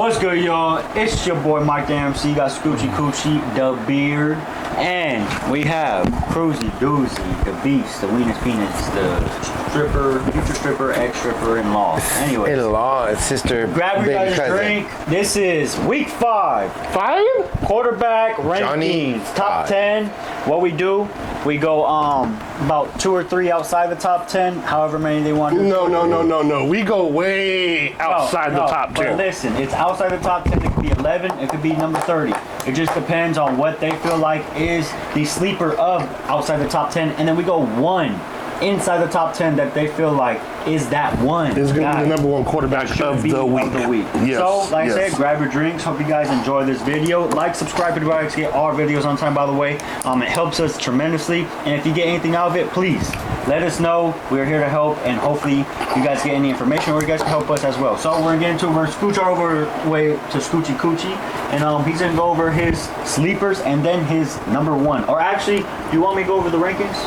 What's good, y'all? It's your boy Mike the MC. Got Scoochie Coochie, the beard, and we have Cruzy Doozy, the beast, the weenus penis, the stripper, future stripper, ex-stripper, in-law. Anyways, in-law, sister, grab your guys' drink. This is week 5. Quarterback rankings, top 10. What we do? We go about 2 or 3 outside the top 10, however many they want to. No. We go way outside the top 10. But listen, it's outside the top 10. It could be 11. It could be number 30. It just depends on what they feel like is the sleeper of outside the top 10. And then we go 1 inside the top 10 that they feel like is that one. Is going to be the number 1 quarterback of the week. Yes, so, like I said, grab your drinks. Hope you guys enjoy this video. Like, subscribe to the guys to get our videos on time, by the way. It helps us tremendously. And if you get anything out of it, please let us know. We're here to help. And hopefully you guys get any information or you guys can help us as well. So we're going to get into it. We're going to scooch our way to Scoochie Coochie. And he's going to go over his sleepers and then his number 1. Or actually, do you want me to go over the rankings?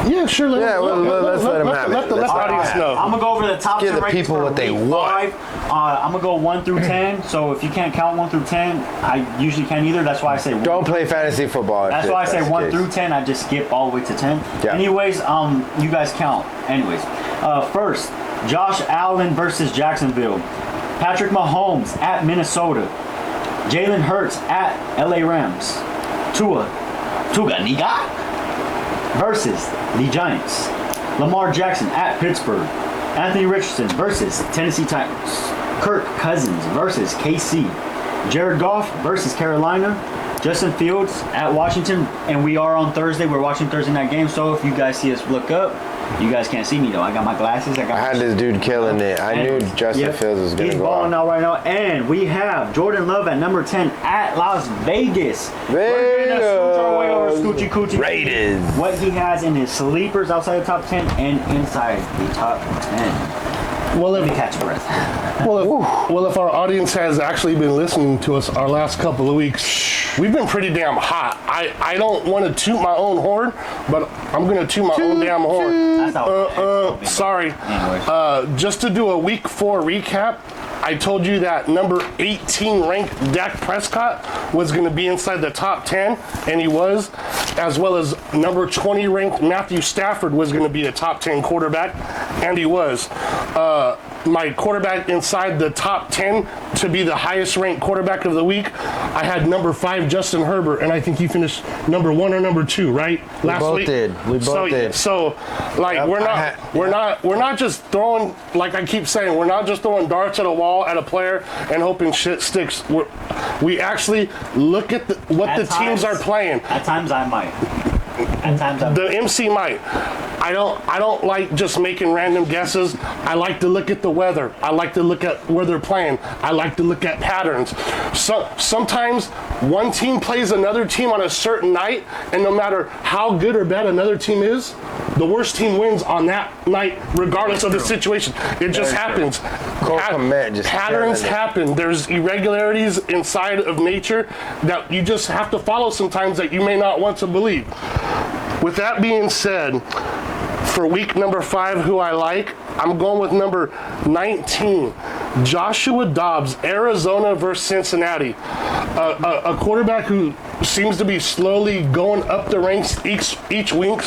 Yeah, sure. Let's let them have it. Let the audience know. I'm going to go over the top 10 Give the rankings people for what they week want. 5. I'm going to go 1 through 10. So if you can't count 1 through 10, I usually can't either. That's why I say 1. Don't play fantasy football. That's why I say 1 through 10. I just skip all the way to 10. Yeah. Anyways, you guys count. Anyways, first, Josh Allen versus Jacksonville. Patrick Mahomes at Minnesota. Jalen Hurts at LA Rams. Tua Niga versus the Giants. Lamar Jackson at Pittsburgh. Anthony Richardson versus Tennessee Titans. Kirk Cousins versus KC. Jared Goff versus Carolina. Justin Fields at Washington. And we are on Thursday. We're watching Thursday night game. So if you guys see us look up, you guys can't see me though. I got my glasses. I had this dude killing it. I knew Justin Fields was going to go. He's balling out right now. And we have Jordan Love at number 10 at Las Vegas. We're going to scooch our way over Scoochie Coochie. Raiders. What he has in his sleepers outside the top 10 and inside the top 10. Well, let me catch a breath. Well, if our audience has actually been listening to us our last couple of weeks, we've been pretty damn hot. I don't want to toot my own horn, but I'm going to toot my own damn horn. That's how sorry. Just to do a week 4 recap, I told you that number 18 ranked Dak Prescott was going to be inside the top 10, and he was, as well as number 20 ranked Matthew Stafford was going to be a top 10 quarterback, and he was. My quarterback inside the top 10 to be the highest ranked quarterback of the week, I had number 5 Justin Herbert, and I think he finished number 1 or number 2, right? Last week. We both did. So, like, we're not just throwing, like I keep saying, we're not just throwing darts at a wall at a player and hoping shit sticks. We actually look at what the teams are playing. At times I might. The MC might. I don't like just making random guesses. I like to look at the weather. I like to look at where they're playing. I like to look at patterns. So sometimes one team plays another team on a certain night, and no matter how good or bad another team is, the worst team wins on that night, regardless of the situation. It just happens. Patterns happen. There's irregularities inside of nature that you just have to follow sometimes that you may not want to believe. With that being said, for week number 5, who I like, I'm going with number 19, Joshua Dobbs, Arizona versus Cincinnati. A quarterback who seems to be slowly going up the ranks each week.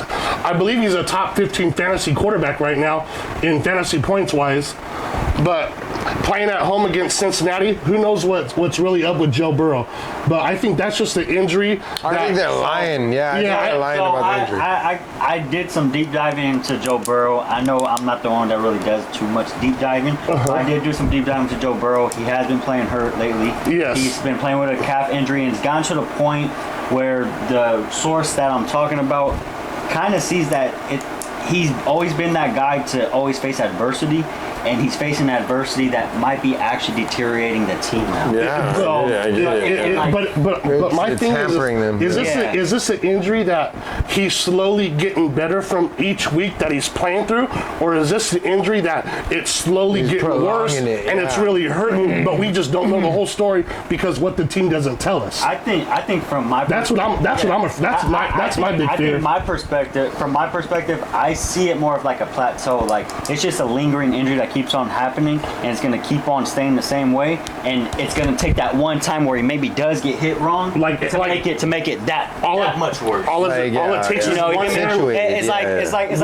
I believe he's a top 15 fantasy quarterback right now in fantasy points wise. But playing at home against Cincinnati, who knows what's really up with Joe Burrow. But I think that's just an injury. I think they're lying. They're lying about the injury. I did some deep diving into Joe Burrow. I know I'm not the one that really does too much deep diving. I did do some deep diving into Joe Burrow. He has been playing hurt lately. Yes. He's been playing with a calf injury and it's gotten to the point where the source that I'm talking about kind of sees that he's always been that guy to always face adversity, and he's facing adversity that might be actually deteriorating the team now. But my thing is this an injury that he's slowly getting better from each week that he's playing through, or is this an injury that it's slowly getting worse and it's really hurting, but we just don't know the whole story because what the team doesn't tell us? I think from my that's my big fear. From my perspective, I see it more of like a plateau. Like it's just a lingering injury that that keeps on happening, and it's gonna keep on staying the same way, and it's gonna take that one time where he maybe does get hit wrong, to make it that much worse. All it takes is one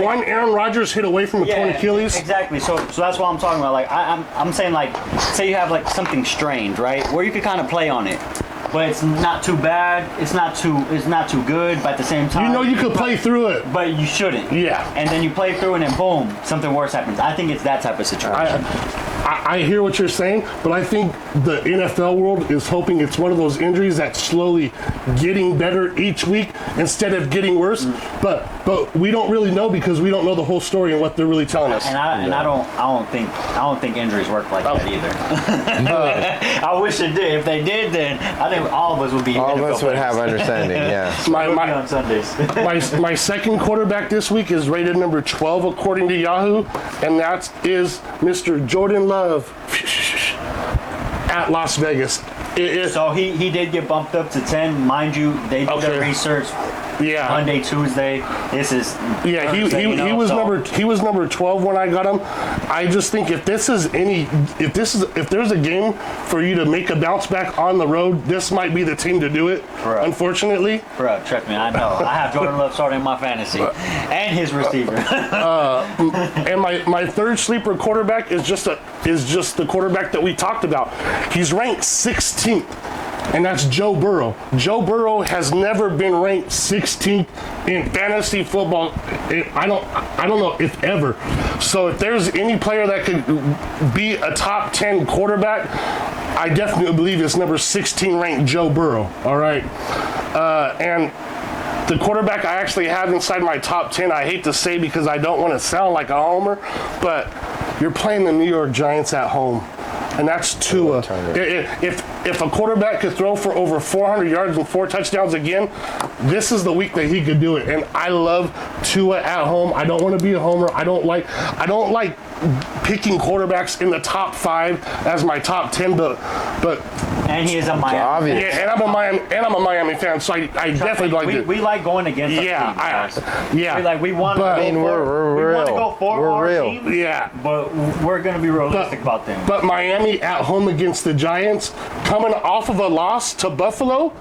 one Aaron Rodgers hit away from a torn Achilles. Exactly. So that's what I'm talking about. Like I'm saying, like, say you have like something strained, right, where you could kind of play on it. But it's not too bad. It's not too good. But at the same time, you know you could play through it. But you shouldn't. Yeah. And then you play through it, and boom, something worse happens. I think it's that type of situation. I hear what you're saying, but I think the NFL world is hoping it's one of those injuries that's slowly getting better each week instead of getting worse. But we don't really know because we don't know the whole story and what they're really telling us. And I don't think injuries work like that either. I wish it did. If they did, then I think all of us would be. All of us would have understanding. Yeah. On Sundays. my second quarterback this week is rated number 12 according to Yahoo, and that is Mr. Jordan Love at Las Vegas. So he did get bumped up to 10, mind you. They did their research. Yeah. Monday, Tuesday. This is Thursday, he was number 12 when I got him. I just think if there's a game for you to make a bounce back on the road, this might be the team to do it. Bro. Unfortunately. Bro, trust me, I know. I have Jordan Love starting in my fantasy and his receiver. And my third sleeper quarterback is just the quarterback that we talked about. He's ranked 16th. And that's Joe Burrow. Joe Burrow has never been ranked 16th in fantasy football. I don't know if ever. So if there's any player that could be a top 10 quarterback, I definitely believe it's number 16 ranked Joe Burrow. All right. And the quarterback I actually have inside my top 10, I hate to say because I don't want to sound like a homer, but you're playing the New York Giants at home. And that's Tua. If a quarterback could throw for over 400 yards and 4 touchdowns again, this is the week that he could do it. And I love Tua at home. I don't want to be a homer. I don't like picking quarterbacks in the top 5 as my top 10, but and he is a Miami. Yeah, and I'm a Miami fan, so I definitely like it. We like going against. We want to go for our team. Yeah, but we're going to be realistic about them. But Miami at home against the Giants, coming off of a loss to Buffalo,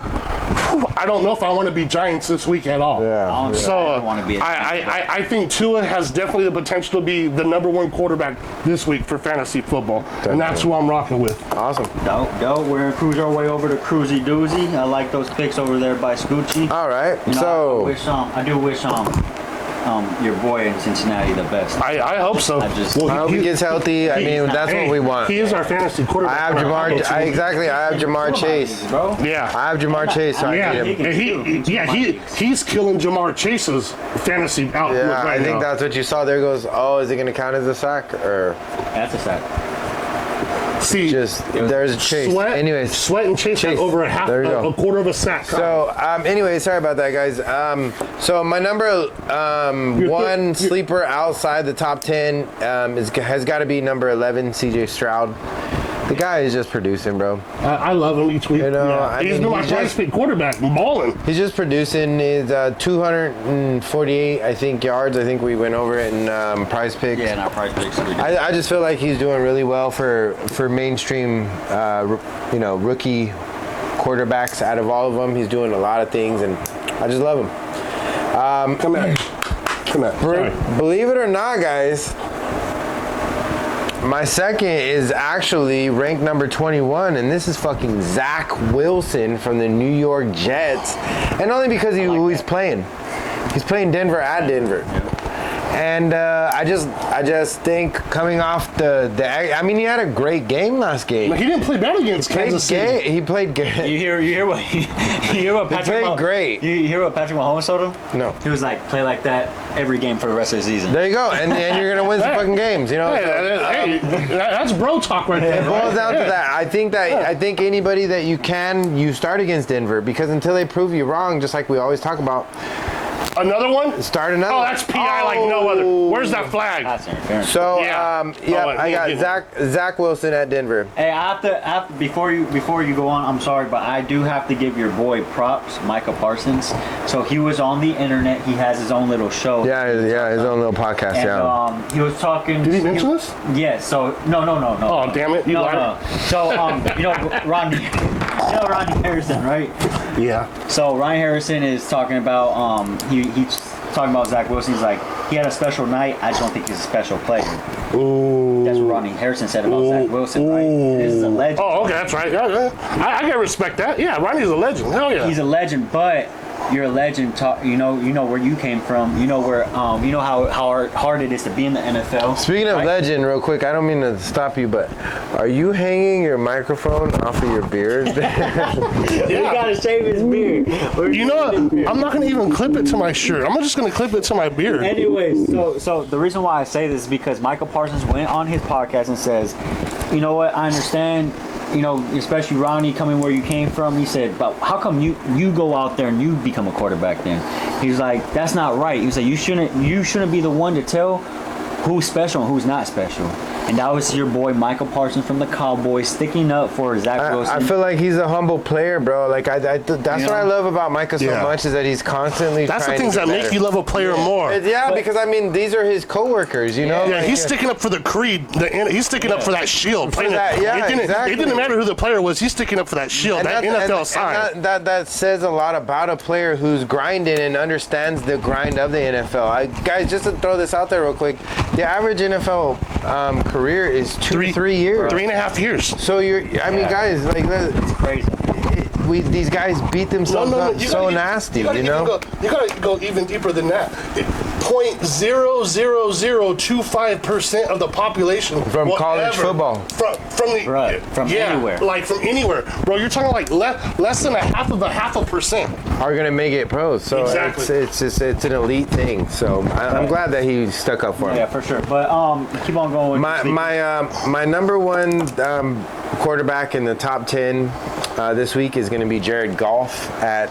I don't know if I want to be Giants this week at all. Yeah. So I think Tua has definitely the potential to be the number 1 quarterback this week for fantasy football, and that's who I'm rocking with. Awesome. Dope. We're gonna cruise our way over to Cruisy Doozy. I like those picks over there by Scoochie. All right. I do wish your boy in Cincinnati the best. I hope so. I hope he gets healthy. I mean, that's what we want. He is our fantasy quarterback. I have Jamar Chase. Bro. Yeah. I have Jamar Chase. So He's killing Jamar Chase's fantasy outlook right I think now. that's what you saw. There goes. Oh, is it going to count as a sack or? That's a sack. See, there's a Chase. Sweat and Chase had over a quarter of a sack. So, sorry about that, guys. So my number 1 sleeper outside the top 10 has got to be number 11, C.J. Stroud. The guy is just producing, bro. I love him each week. You know, he's been my prize pick quarterback, balling. He's just producing. His 248, I think, yards. I think we went over it in prize picks. Yeah, in our prize picks. I just feel like he's doing really well for mainstream, rookie quarterbacks. Out of all of them, he's doing a lot of things, and I just love him. Come at. Believe it or not, guys. My second is actually ranked number 21, and this is fucking Zach Wilson from the New York Jets. And only because he's playing. He's playing Denver at Denver. Yeah. And I just think coming off he had a great game last game. He didn't play bad against Kansas City. He played good. You hear what Patrick played great. You hear what Patrick Mahomes told him? No. He was like, play like that every game for the rest of the season. There you go, and you're gonna win some fucking games. You know. Hey, that's bro talk right there. It boils down to that. I think anybody that you start against Denver, because until they prove you wrong, just like we always talk about. Another one? Start another. Oh, that's PI like no other. Where's that flag? That's interference. So, Yeah. I got Zach Wilson at Denver. Hey, I have to before you go on, I'm sorry, but I do have to give your boy props, Micah Parsons. So he was on the internet. He has his own little show. Yeah, his own little podcast. And he was talking. Did he mention this? Yeah. So no. Oh, damn it! You lied. No. So Rodney Harrison, right? Yeah. So Ryan Harrison is talking about he's talking about Zach Wilson. He's like, he had a special night. I just don't think he's a special player. Ooh. That's what Rodney Harrison said about Zach Wilson, right? This is a legend. Oh, okay, that's right. Yeah. I can respect that. Yeah, Ronnie's a legend. Hell yeah. He's a legend, but you're a legend. You know where you came from. You know where you know how hard it is to be in the NFL. Speaking of right? legend, real quick, I don't mean to stop you, but are you hanging your microphone off of your beard? He gotta shave his beard. You know what? I'm not gonna even clip it to my shirt. I'm just gonna clip it to my beard. Anyways, so the reason why I say this is because Michael Parsons went on his podcast and says, you know what, I understand, you know, especially Ronnie coming where you came from. He said, but how come you go out there and you become a quarterback then? He's like, that's not right. He said, you shouldn't be the one to tell who's special and who's not special. And that was your boy Michael Parsons from the Cowboys sticking up for Zach Wilson. I feel like he's a humble player, bro. Like that's what I love about Micah so much, is that he's constantly That's trying the things to that get make better. you love a player more. Because I mean, these are his coworkers, you know. Yeah, Like, he's sticking up for the creed. He's sticking up for that shield. For that, It didn't matter who the player was. He's sticking up for that shield. That NFL sign. That says a lot about a player who's grinding and understands the grind of the NFL. Guys, just to throw this out there real quick, the average NFL career is 3 years. 3.5 years. So guys, like, It's crazy. these guys beat themselves up so nasty, you know. You gotta go even deeper than that. 0.00025% of the population From college football. From anywhere. Like from anywhere, bro. You're talking like less than a half of a percent. Are gonna make it pros. So Exactly. it's an elite thing. So I'm glad that he stuck up for him. Yeah, for sure. But keep on going. My number one quarterback in the top 10 this week is going to be Jared Goff at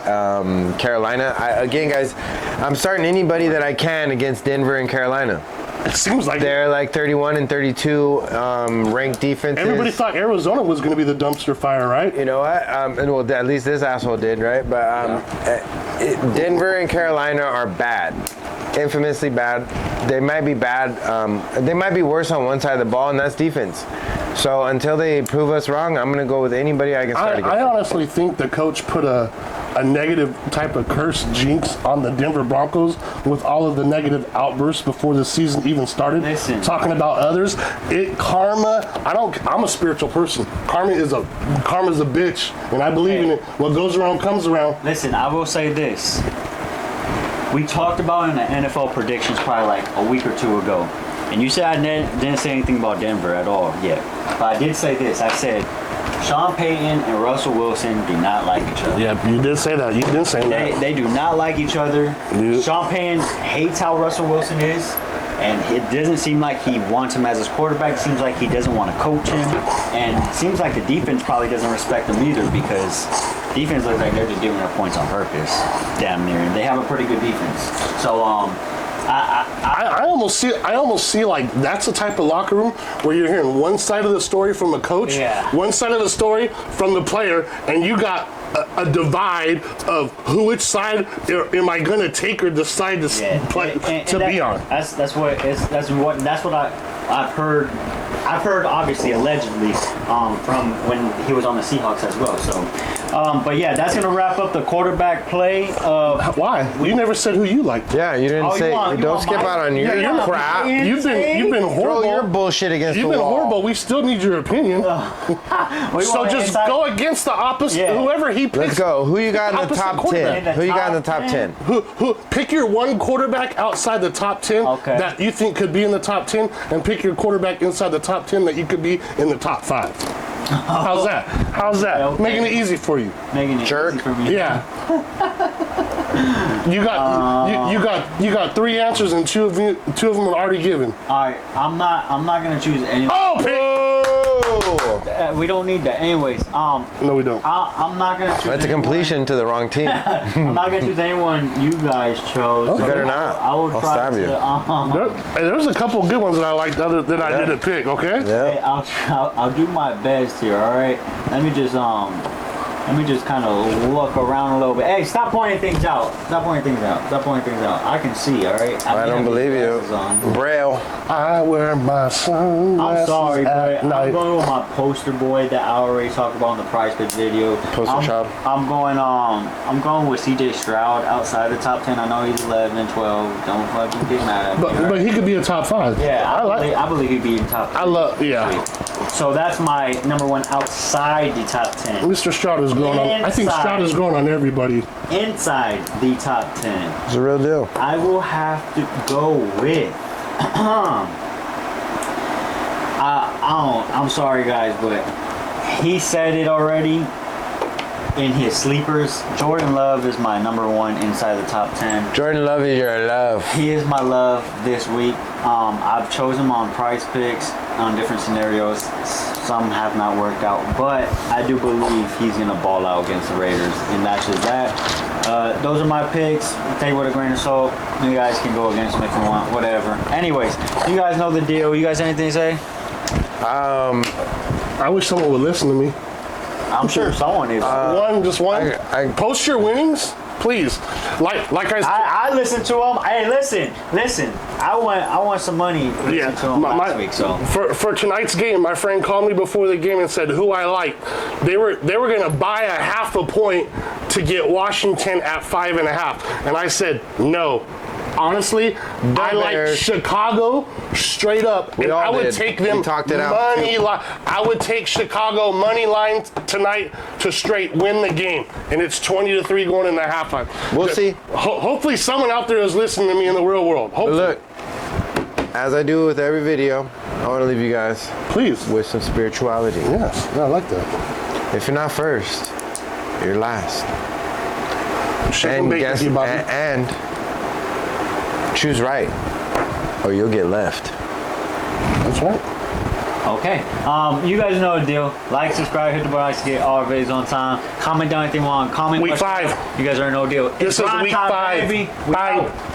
Carolina. Again, guys, I'm starting anybody that I can against Denver and Carolina. It seems like They're like 31 and 32 ranked defenses. everybody thought Arizona was going to be the dumpster fire, right? You know what? Well, at least this asshole did, right? But Denver and Carolina are bad. Infamously bad. They might be bad. They might be worse on one side of the ball, and that's defense. So until they prove us wrong, I'm going to go with anybody I can start against. I honestly think the coach put a negative type of curse jinx on the Denver Broncos with all of the negative outbursts before the season even started. Listen. Talking about others. I'm a spiritual person. Karma's a bitch, and I believe in it. What goes around comes around. Listen, I will say this. We talked about in the NFL predictions probably like a week or two ago. And you said I didn't say anything about Denver at all yet. But I did say this. I said Sean Payton and Russell Wilson do not like each other. Yeah, you did say that. You did say that. They do not like each other. Yeah. Sean Payton hates how Russell Wilson is. And it doesn't seem like he wants him as his quarterback. It seems like he doesn't want to coach him. And it seems like the defense probably doesn't respect him either, because defense looks like they're just giving their points on purpose, damn near. And they have a pretty good defense. So, I almost see like that's the type of locker room where you're hearing one side of the story from a coach, one side of the story from the player, and you got a divide of which side am I going to take or decide to be on. That's what I've heard. I've heard, obviously, allegedly, from when he was on the Seahawks as well. So, but yeah, that's gonna wrap up the quarterback play. Why? You never said who you liked. Yeah, you didn't say. Don't skip out on your crap. You've been horrible. Throw your bullshit against the wall. You've been horrible. We still need your opinion. So just go against the opposite. Whoever he picks. Let's go. Who you got in the top 10? Who you got in the top 10? Who pick your one quarterback outside the top 10 that you think could be in the top 10, and pick your quarterback inside the top 10 that you could be in the top 5. How's that? Okay. Making it easy for you. Making it Jerk. easy for me. Yeah. You got 3 answers, and two of them are already given. All right, I'm not gonna choose any. Oh, pick. We don't need that. Anyways, No, we don't. I'm not gonna choose. That's a anyone. completion to the wrong team. I'm not gonna choose anyone you guys chose. Okay. Better not. I will I'll try stab to. you. There's a couple good ones that I liked other than I didn't pick. Okay. Hey, Yeah. I'll do my best here. All right. Let me just kind of look around a little bit. Hey, stop pointing things out. Stop pointing things out. Stop pointing things out. I can see. All right. I don't believe you. Braille. I wear my sunglasses I'm sorry, at but night. I'm going with my poster boy that I already talked about in the Prize Picks video. Poster child. I'm going with CJ Stroud outside the top 10. I know he's 11, 12. Don't fucking get mad at me. all But right? he could be a top 5. Yeah, I I believe he'd be in top 10. yeah. So that's my number one outside the top 10. Mr. Stroud is growing on. I think Inside. Stroud is growing on everybody. Inside the top 10, It's a real deal. I will have to go with. I'm sorry, guys, but he said it already in his sleepers. Jordan Love is my number one inside the top 10. Jordan Love is your love. He is my love this week. I've chosen him on Prize Picks on different scenarios. Some have not worked out, but I do believe he's gonna ball out against the Raiders, and that's just that. Those are my picks. Take it with a grain of salt. You guys can go against them if you want, whatever. Anyways, you guys know the deal. You guys anything to say? I wish someone would listen to me. I'm sure someone is. Just one. I- Post your winnings, please. Like I I listened to him. Hey, listen. I want some money. Yeah, To him last week. So for tonight's game, my friend called me before the game and said who I like. They were gonna buy a half a point to get Washington at 5.5, and I said no. Honestly, I like Bears. Chicago straight up, and all I would did. take them We talked it out, money too. line. I would take Chicago money line tonight to straight win the game, and it's 20-3 going in the halftime. We'll see. Hopefully, someone out there is listening to me in the real world. But Hopefully, look, as I do with every video, I want to leave you guys please. with some spirituality. Yes, I like that. If you're not first, you're last. Shake and And bake guess with you, Bobby. and choose right, or you'll get left. That's right. okay. You guys know the deal. Like, subscribe, hit the bell to get all our videos on time. Comment down anything you want. Comment Week questions. 5. You guys are no deal. This is Prime week time, 5. baby. We Bye. out.